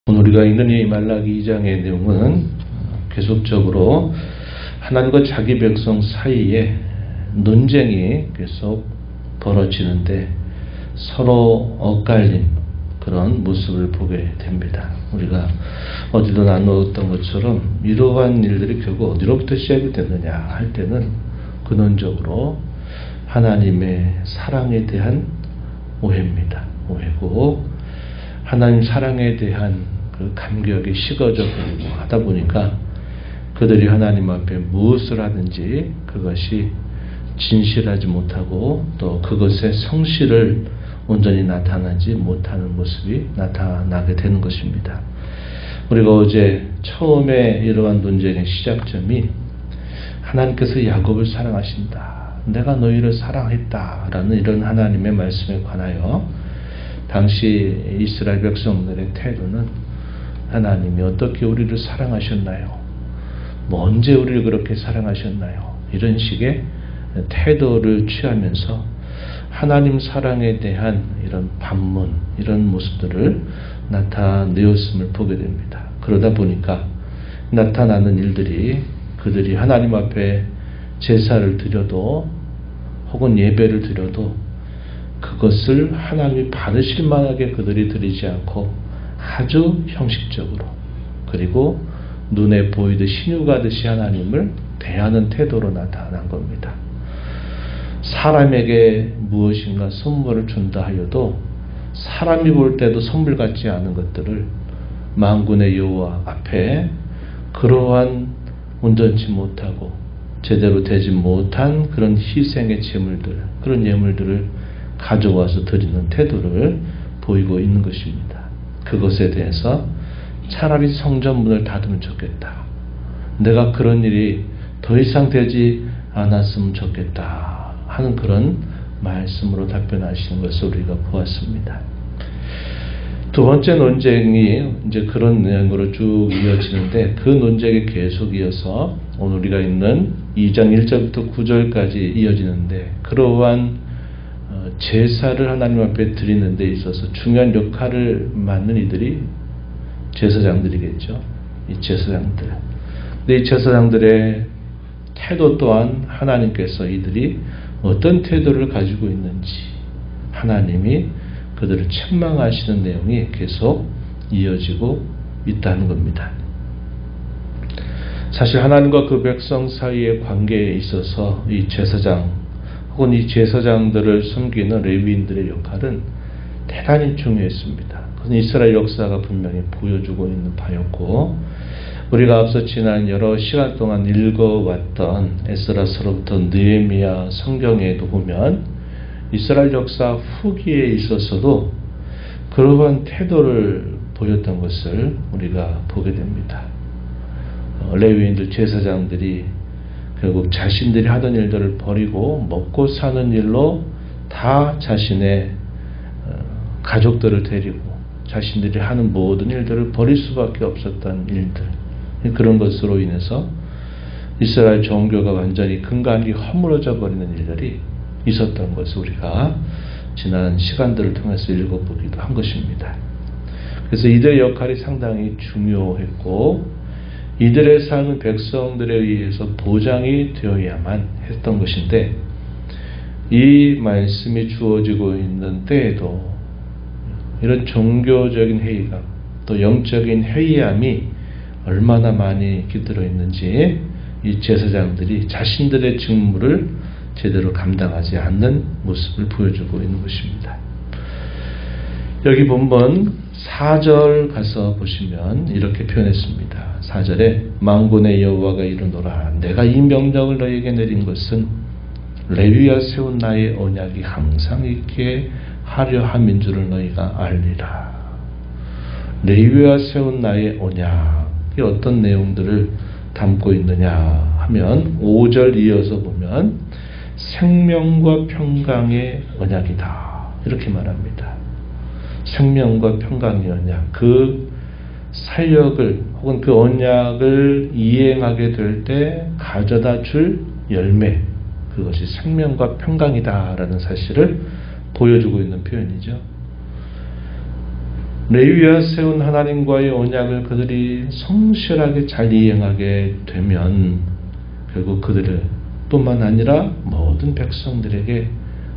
오늘 우리가 읽는 이 말라기 2장의 내용은 계속적으로 하나님과 자기 백성 사이에 논쟁이 계속 벌어지는데 서로 엇갈린 그런 모습을 보게 됩니다. 우리가 어디도 나누었던 것처럼 이러한 일들이 결국 어디로부터 시작이 됐느냐 할 때는 근원적으로 하나님의 사랑에 대한 오해입니다. 오해고 하나님 사랑에 대한 그 감격이 식어져 버리고 하다 보니까 그들이 하나님 앞에 무엇을 하든지 그것이 진실하지 못하고 또 그것의 성실을 온전히 나타나지 못하는 모습이 나타나게 되는 것입니다. 우리가 어제 처음에 이러한 논쟁의 시작점이 하나님께서 야곱을 사랑하신다. 내가 너희를 사랑했다라는 이런 하나님의 말씀에 관하여 당시 이스라엘 백성들의 태도는 하나님이 어떻게 우리를 사랑하셨나요? 언제 우리를 그렇게 사랑하셨나요? 이런 식의 태도를 취하면서 하나님 사랑에 대한 이런 반문, 이런 모습들을 나타내었음을 보게 됩니다. 그러다 보니까 나타나는 일들이 그들이 하나님 앞에 제사를 드려도 혹은 예배를 드려도 그것을 하나님이 받으실 만하게 그들이 드리지 않고 아주 형식적으로 그리고 눈에 보이듯 신유가듯이 하나님을 대하는 태도로 나타난 겁니다. 사람에게 무엇인가 선물을 준다 하여도 사람이 볼 때도 선물 같지 않은 것들을 만군의 여호와 앞에 그러한 온전치 못하고 제대로 되지 못한 그런 희생의 제물들, 그런 예물들을 가져와서 드리는 태도를 보이고 있는 것입니다. 그것에 대해서 차라리 성전문을 닫으면 좋겠다. 내가 그런 일이 더 이상 되지 않았으면 좋겠다 하는 그런 말씀으로 답변하시는 것을 우리가 보았습니다. 두 번째 논쟁이 이제 그런 내용으로 쭉 이어지는데 그 논쟁이 계속 이어서 오늘 우리가 있는 2장 1절부터 9절까지 이어지는데 그러한 제사를 하나님 앞에 드리는 데 있어서 중요한 역할을 맡는 이들이 제사장들이겠죠. 이 제사장들. 근데 이 제사장들의 태도 또한 하나님께서 이들이 어떤 태도를 가지고 있는지 하나님이 그들을 책망하시는 내용이 계속 이어지고 있다는 겁니다. 사실 하나님과 그 백성 사이의 관계에 있어서 이 제사장 혹은 이 제사장들을 섬기는 레위인들의 역할은 대단히 중요했습니다. 그건 이스라엘 역사가 분명히 보여주고 있는 바였고 우리가 앞서 지난 여러 시간 동안 읽어왔던 에스라서로부터 느헤미야 성경에도 보면 이스라엘 역사 후기에 있어서도 그러한 태도를 보였던 것을 우리가 보게 됩니다. 레위인들 제사장들이 결국 자신들이 하던 일들을 버리고 먹고 사는 일로 다 자신의 가족들을 데리고 자신들이 하는 모든 일들을 버릴 수밖에 없었던 일들, 그런 것으로 인해서 이스라엘 종교가 완전히 근간이 허물어져 버리는 일들이 있었던 것을 우리가 지난 시간들을 통해서 읽어보기도 한 것입니다. 그래서 이들의 역할이 상당히 중요했고 이들의 삶은 백성들에 의해서 보장이 되어야만 했던 것인데 이 말씀이 주어지고 있는 때에도 이런 종교적인 회의감 또 영적인 회의함이 얼마나 많이 깃들어 있는지 이 제사장들이 자신들의 직무를 제대로 감당하지 않는 모습을 보여주고 있는 것입니다. 여기 본문 4절 가서 보시면 이렇게 표현했습니다. 4절에 만군의 여호와가 이르노라 내가 이 명령을 너희에게 내린 것은 레위와 세운 나의 언약이 항상 있게 하려 함인 줄을 너희가 알리라. 레위와 세운 나의 언약이 어떤 내용들을 담고 있느냐 하면 5절 이어서 보면 생명과 평강의 언약이다 이렇게 말합니다. 생명과 평강의 언약, 그 사역을 혹은 그 언약을 이행하게 될 때 가져다 줄 열매, 그것이 생명과 평강이다라는 사실을 보여주고 있는 표현이죠. 레위와 세운 하나님과의 언약을 그들이 성실하게 잘 이행하게 되면 결국 그들 뿐만 아니라 모든 백성들에게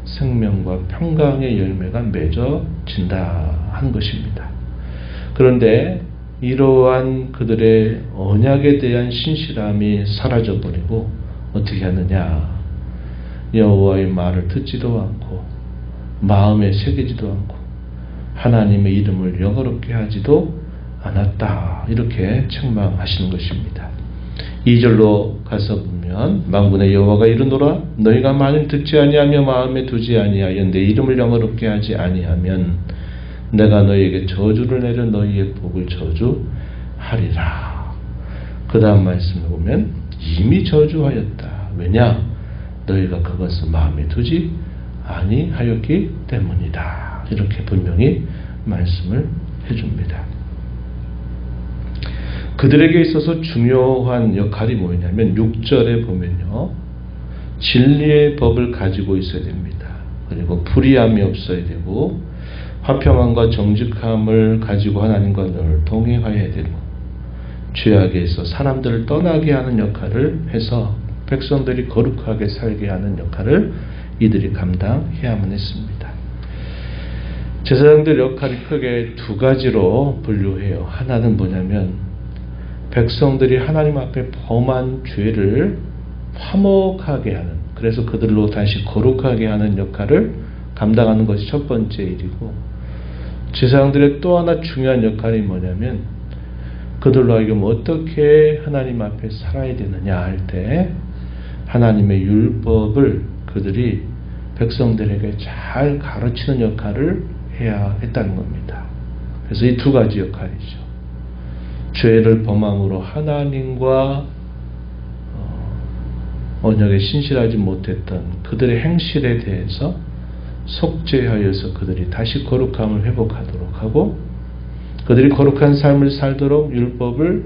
생명과 평강의 열매가 맺어진다 하는 것입니다. 그런데 이러한 그들의 언약에 대한 신실함이 사라져버리고 어떻게 하느냐, 여호와의 말을 듣지도 않고 마음에 새기지도 않고 하나님의 이름을 영어롭게 하지도 않았다, 이렇게 책망하시는 것입니다. 2절로 가서 보면 만군의 여호와가 이르노라, 너희가 만일 듣지 아니하며 마음에 두지 아니하여 내 이름을 영어롭게 하지 아니하면 내가 너희에게 저주를 내려 너희의 복을 저주하리라. 그 다음 말씀을 보면 이미 저주하였다. 왜냐? 너희가 그것을 마음에 두지 아니하였기 때문이다. 이렇게 분명히 말씀을 해줍니다. 그들에게 있어서 중요한 역할이 뭐냐면 6절에 보면요, 진리의 법을 가지고 있어야 됩니다. 그리고 불의함이 없어야 되고 화평함과 정직함을 가지고 하나님과 늘 동행하여야 되고 죄악에서 사람들을 떠나게 하는 역할을 해서 백성들이 거룩하게 살게 하는 역할을 이들이 감당해야만 했습니다. 제사장들 역할이 크게 두 가지로 분류해요. 하나는 뭐냐면 백성들이 하나님 앞에 범한 죄를 화목하게 하는, 그래서 그들로 다시 거룩하게 하는 역할을 감당하는 것이 첫 번째 일이고, 제사장들의 또 하나 중요한 역할이 뭐냐면 그들로 하여금 어떻게 하나님 앞에 살아야 되느냐 할 때 하나님의 율법을 그들이 백성들에게 잘 가르치는 역할을 해야 했다는 겁니다. 그래서 이 두 가지 역할이죠. 죄를 범함으로 하나님과 언약에 신실하지 못했던 그들의 행실에 대해서 속죄하여서 그들이 다시 거룩함을 회복하도록 하고, 그들이 거룩한 삶을 살도록 율법을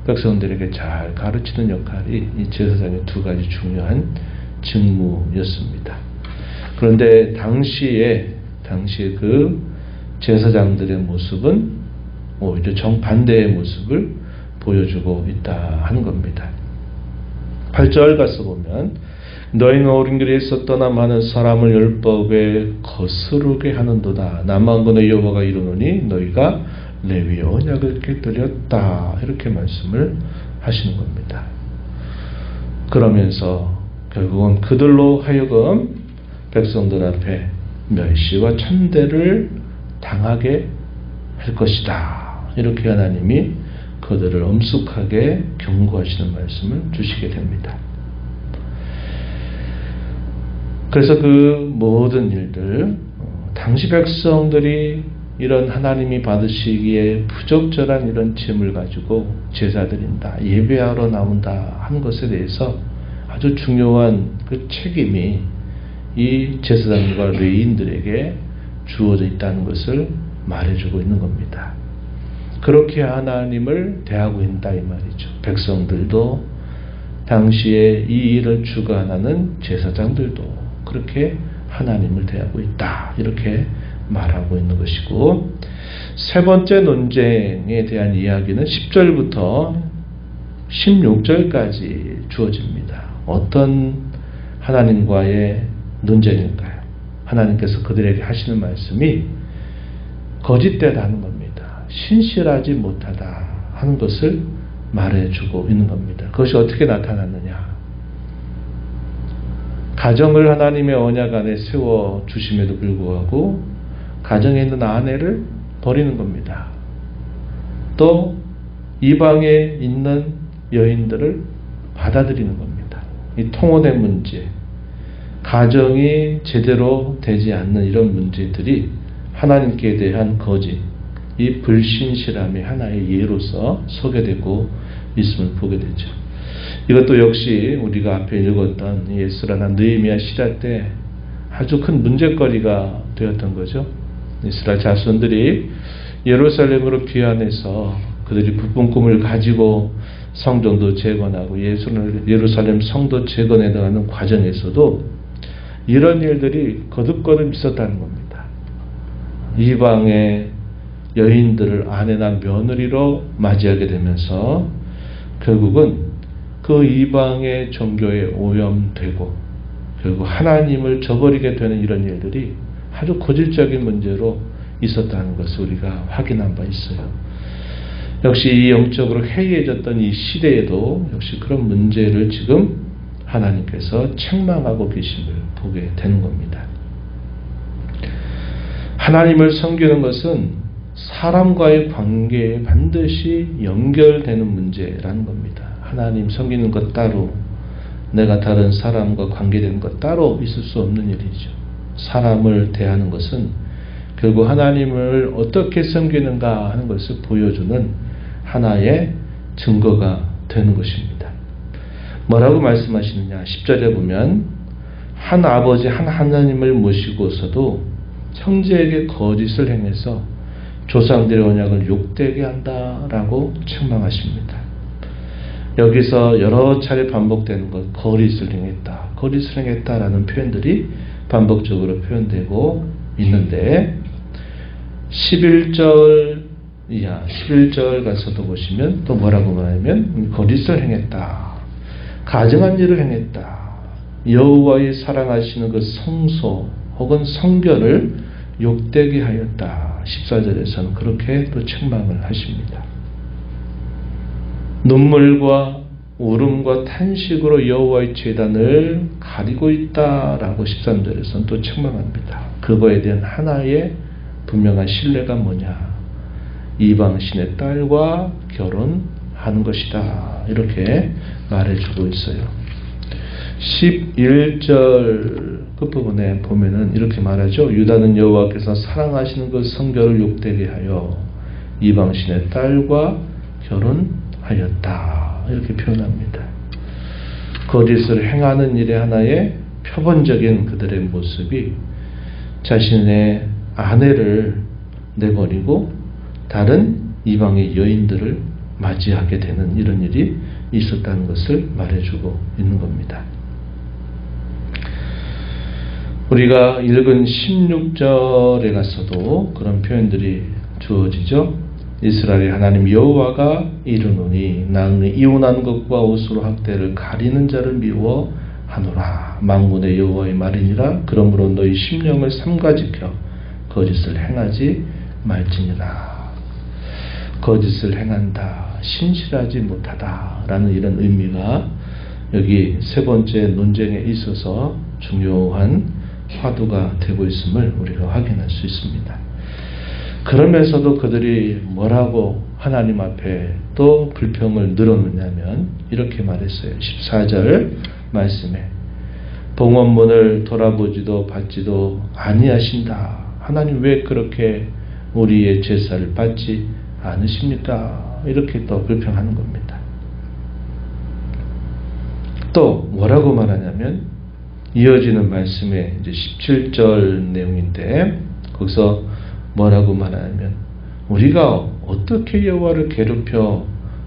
백성들에게 잘 가르치는 역할이 이 제사장의 두 가지 중요한 직무였습니다. 그런데 당시에 그 제사장들의 모습은 오히려 정반대의 모습을 보여주고 있다 하는 겁니다. 8절 가서 보면 너희는 어린 길에서 떠나 많은 사람을 율법에 거스르게 하는도다. 남만군의 여호와가 이르노니 너희가 레위의 언약을 깨뜨렸다. 이렇게 말씀을 하시는 겁니다. 그러면서 결국은 그들로 하여금 백성들 앞에 멸시와 천대를 당하게 할 것이다. 이렇게 하나님이 그들을 엄숙하게 경고하시는 말씀을 주시게 됩니다. 그래서 그 모든 일들, 당시 백성들이 이런 하나님이 받으시기에 부적절한 이런 짐을 가지고 제사 드린다, 예배하러 나온다 하는 것에 대해서 아주 중요한 그 책임이 이 제사장과 레위인들에게 주어져 있다는 것을 말해주고 있는 겁니다. 그렇게 하나님을 대하고 있다 이 말이죠. 백성들도 당시에 이 일을 주관하는 제사장들도 그렇게 하나님을 대하고 있다, 이렇게 말하고 있는 것이고, 세 번째 논쟁에 대한 이야기는 10절부터 16절까지 주어집니다. 어떤 하나님과의 논쟁일까요? 하나님께서 그들에게 하시는 말씀이 거짓되다 하는 겁니다. 신실하지 못하다 하는 것을 말해주고 있는 겁니다. 그것이 어떻게 나타났느냐? 가정을 하나님의 언약 안에 세워주심에도 불구하고 가정에 있는 아내를 버리는 겁니다. 또 이방에 있는 여인들을 받아들이는 겁니다. 이 통혼의 문제, 가정이 제대로 되지 않는 이런 문제들이 하나님께 대한 거짓, 이 불신실함의 하나의 예로서 소개되고 있음을 보게 되죠. 이것도 역시 우리가 앞에 읽었던 에스라나 느헤미야 시대 때 아주 큰 문제거리가 되었던 거죠. 이스라엘 자손들이 예루살렘으로 귀환해서 그들이 부푼 꿈을 가지고 성전도 재건하고 예루살렘 성도 재건해 나가는 과정에서도 이런 일들이 거듭거듭 있었다는 겁니다. 이방의 여인들을 아내나 며느리로 맞이하게 되면서 결국은 그 이방의 종교에 오염되고 결국 하나님을 저버리게 되는 이런 일들이 아주 고질적인 문제로 있었다는 것을 우리가 확인한 바 있어요. 역시 이 영적으로 해이해졌던 이 시대에도 역시 그런 문제를 지금 하나님께서 책망하고 계심을 보게 되는 겁니다. 하나님을 섬기는 것은 사람과의 관계에 반드시 연결되는 문제라는 겁니다. 하나님 섬기는 것 따로, 내가 다른 사람과 관계되는 것 따로 있을 수 없는 일이죠. 사람을 대하는 것은 결국 하나님을 어떻게 섬기는가 하는 것을 보여주는 하나의 증거가 되는 것입니다. 뭐라고 말씀하시느냐? 10절에 보면 한 아버지 한 하나님을 모시고서도 형제에게 거짓을 행해서 조상들의 언약을 욕되게 한다라고 책망하십니다. 여기서 여러 차례 반복되는 것, 거짓을 행했다, 거짓을 행했다라는 표현들이 반복적으로 표현되고 있는데 11절 이하 11절 가서도 보시면 또 뭐라고 말하면 거짓을 행했다, 가증한 일을 행했다, 여호와의 사랑하시는 그 성소 혹은 성결을 욕되게 하였다. 14절에서는 그렇게 또 책망을 하십니다. 눈물과 울음과 탄식으로 여호와의 제단을 가리고 있다라고 13절에서는 또 책망합니다. 그거에 대한 하나의 분명한 신뢰가 뭐냐? 이방신의 딸과 결혼하는 것이다. 이렇게 말해주고 있어요. 11절 끝부분에 보면은 이렇게 말하죠. 유다는 여호와께서 사랑하시는 그 성결을 욕되게 하여 이방신의 딸과 결혼하였다. 이렇게 표현합니다. 거짓을 행하는 일의 하나의 표본적인 그들의 모습이 자신의 아내를 내버리고 다른 이방의 여인들을 맞이하게 되는 이런 일이 있었다는 것을 말해주고 있는 겁니다. 우리가 읽은 16절에 가서도 그런 표현들이 주어지죠. 이스라엘의 하나님 여호와가 이르노니 나는 이혼한 것과 옷으로 학대를 가리는 자를 미워 하노라. 만군의 여호와의 말이니라. 그러므로 너희 심령을 삼가지켜 거짓을 행하지 말지니라. 거짓을 행한다, 신실하지 못하다 라는 이런 의미가 여기 세 번째 논쟁에 있어서 중요한 화두가 되고 있음을 우리가 확인할 수 있습니다. 그러면서도 그들이 뭐라고 하나님 앞에 또 불평을 늘어놓냐면 이렇게 말했어요. 14절 말씀에 봉헌문을 돌아보지도 받지도 아니하신다. 하나님 왜 그렇게 우리의 제사를 받지 않으십니까? 이렇게 또 불평하는 겁니다. 또 뭐라고 말하냐면 이어지는 말씀에 이제 17절 내용인데 거기서 뭐라고 말하냐면 우리가 어떻게 여호와를 괴롭혀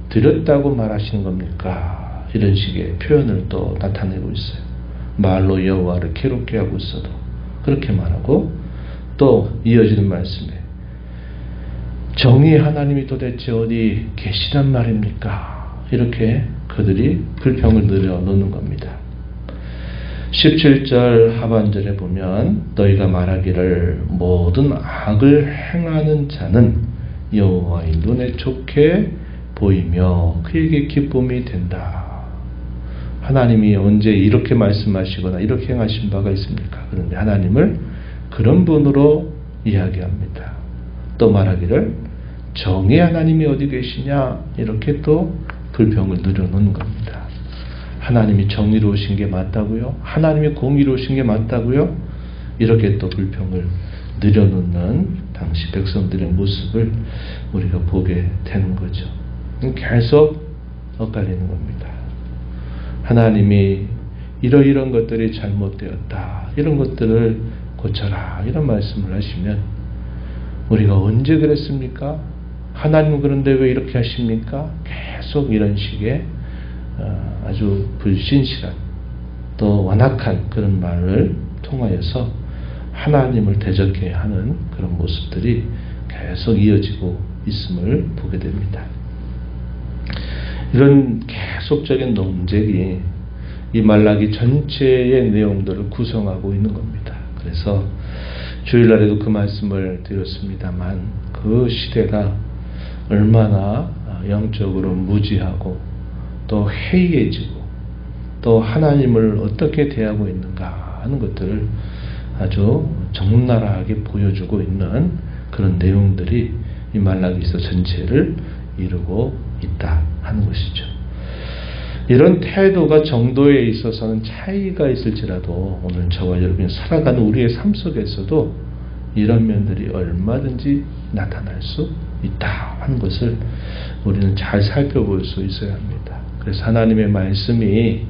드렸다고 말하시는 겁니까? 이런 식의 표현을 또 나타내고 있어요. 말로 여호와를 괴롭게 하고 있어도 그렇게 말하고 또 이어지는 말씀에 정의의 하나님이 도대체 어디 계시단 말입니까? 이렇게 그들이 불평을 늘어놓는 겁니다. 17절 하반절에 보면 너희가 말하기를 모든 악을 행하는 자는 여호와의 눈에 좋게 보이며 그에게 기쁨이 된다. 하나님이 언제 이렇게 말씀하시거나 이렇게 행하신 바가 있습니까? 그런데 하나님을 그런 분으로 이야기합니다. 또 말하기를 정의 하나님이 어디 계시냐 이렇게 또 불평을 늘어놓는 겁니다. 하나님이 정의로우신 게 맞다고요? 하나님이 공의로우신 게 맞다고요? 이렇게 또 불평을 늘어놓는 당시 백성들의 모습을 우리가 보게 되는 거죠. 계속 엇갈리는 겁니다. 하나님이 이런 것들이 잘못되었다. 이런 것들을 고쳐라. 이런 말씀을 하시면 우리가 언제 그랬습니까? 하나님은 그런데 왜 이렇게 하십니까? 계속 이런 식의 아주 불신실한 또 완악한 그런 말을 통하여서 하나님을 대적해 하는 그런 모습들이 계속 이어지고 있음을 보게 됩니다. 이런 계속적인 논쟁이 이 말라기 전체의 내용들을 구성하고 있는 겁니다. 그래서 주일날에도 그 말씀을 드렸습니다만 그 시대가 얼마나 영적으로 무지하고 또 해이해지고 또 하나님을 어떻게 대하고 있는가 하는 것들을 아주 적나라하게 보여주고 있는 그런 내용들이 이 말라기서 전체를 이루고 있다 하는 것이죠. 이런 태도가 정도에 있어서는 차이가 있을지라도 오늘 저와 여러분이 살아가는 우리의 삶 속에서도 이런 면들이 얼마든지 나타날 수 있다 하는 것을 우리는 잘 살펴볼 수 있어야 합니다. 그래서 하나님의 말씀이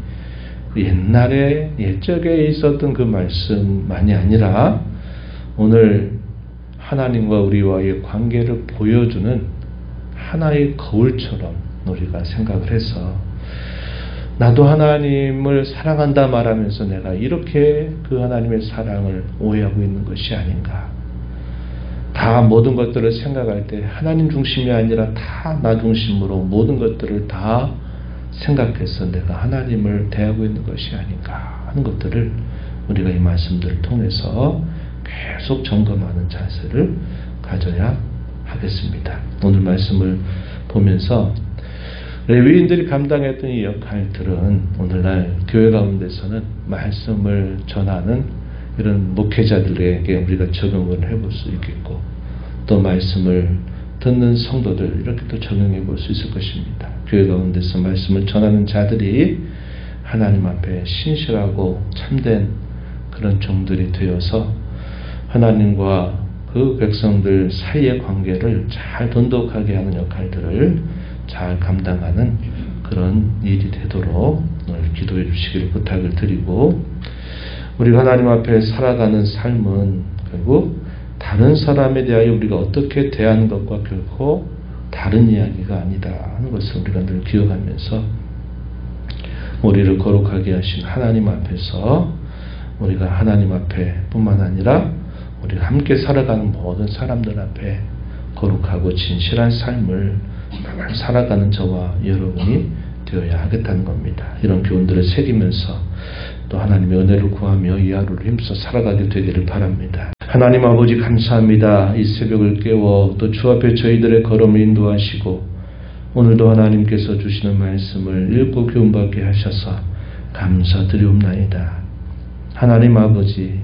옛날에 옛적에 있었던 그 말씀만이 아니라 오늘 하나님과 우리와의 관계를 보여주는 하나의 거울처럼 우리가 생각을 해서 나도 하나님을 사랑한다 말하면서 내가 이렇게 그 하나님의 사랑을 오해하고 있는 것이 아닌가. 다 모든 것들을 생각할 때 하나님 중심이 아니라 다 나 중심으로 모든 것들을 다 생각해서 내가 하나님을 대하고 있는 것이 아닌가 하는 것들을 우리가 이 말씀들을 통해서 계속 점검하는 자세를 가져야 하겠습니다. 오늘 말씀을 보면서 레위인들이 감당했던 이 역할들은 오늘날 교회 가운데서는 말씀을 전하는 이런 목회자들에게 우리가 적용을 해볼 수 있겠고 또 말씀을 듣는 성도들 이렇게 또 적용해 볼 수 있을 것입니다. 교회 가운데서 말씀을 전하는 자들이 하나님 앞에 신실하고 참된 그런 종들이 되어서 하나님과 그 백성들 사이의 관계를 잘 돈독하게 하는 역할들을 잘 감당하는 그런 일이 되도록 기도해 주시기를 부탁을 드리고 우리가 하나님 앞에 살아가는 삶은 결국 다른 사람에 대하여 우리가 어떻게 대하는 것과 결코 다른 이야기가 아니다 하는 것을 우리가 늘 기억하면서 우리를 거룩하게 하신 하나님 앞에서 우리가 하나님 앞에 뿐만 아니라 우리가 함께 살아가는 모든 사람들 앞에 거룩하고 진실한 삶을 살아가는 저와 여러분이 되어야 하겠다는 겁니다. 이런 교훈들을 새기면서 또 하나님의 은혜를 구하며 이 하루를 힘써 살아가게 되기를 바랍니다. 하나님 아버지 감사합니다. 이 새벽을 깨워 또 주 앞에 저희들의 걸음을 인도하시고 오늘도 하나님께서 주시는 말씀을 읽고 교훈받게 하셔서 감사드리옵나이다. 하나님 아버지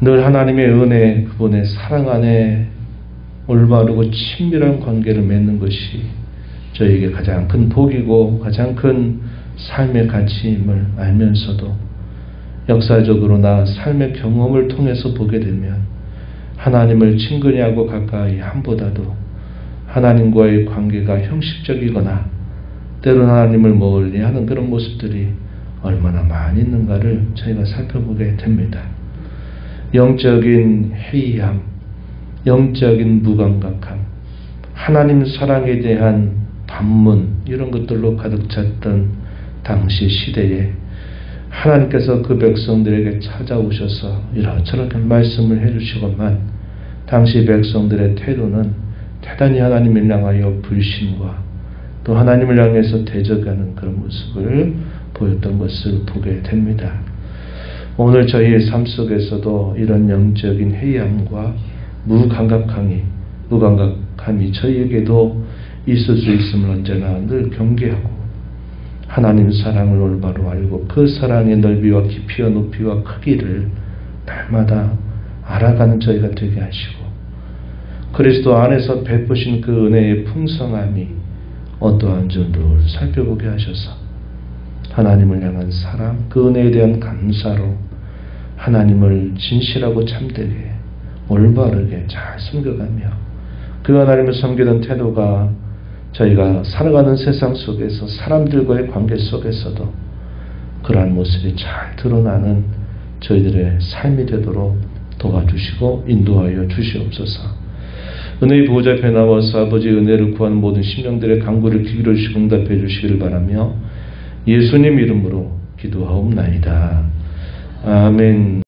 늘 하나님의 은혜 그분의 사랑 안에 올바르고 친밀한 관계를 맺는 것이 저에게 가장 큰 복이고 가장 큰 삶의 가치임을 알면서도 역사적으로 나 삶의 경험을 통해서 보게 되면 하나님을 친근히 하고 가까이 함보다도 하나님과의 관계가 형식적이거나 때로는 하나님을 멀리하는 그런 모습들이 얼마나 많이 있는가를 저희가 살펴보게 됩니다. 영적인 해이함, 영적인 무감각함, 하나님 사랑에 대한 반문 이런 것들로 가득 찼던 당시 시대에 하나님께서 그 백성들에게 찾아오셔서 이런저렇게 말씀을 해주시건만 당시 백성들의 태도는 대단히 하나님을 향하여 불신과 또 하나님을 향해서 대적하는 그런 모습을 보였던 것을 보게 됩니다. 오늘 저희의 삶 속에서도 이런 영적인 해이함과 무감각함이 저희에게도 있을 수 있음을 언제나 늘 경계하고 하나님 사랑을 올바로 알고 그 사랑의 넓이와 깊이와 높이와 크기를 날마다 알아가는 저희가 되게 하시고 그리스도 안에서 베푸신 그 은혜의 풍성함이 어떠한 줄을 살펴보게 하셔서 하나님을 향한 사랑, 그 은혜에 대한 감사로 하나님을 진실하고 참되게 올바르게 잘 섬겨가며 그 하나님을 섬기던 태도가 저희가 살아가는 세상 속에서 사람들과의 관계 속에서도 그러한 모습이 잘 드러나는 저희들의 삶이 되도록 도와주시고 인도하여 주시옵소서. 은혜의 보호자 앞에 나와서 아버지의 은혜를 구하는 모든 심령들의 간구를 귀 기울이시고 응답해 주시기를 바라며 예수님 이름으로 기도하옵나이다. 아멘.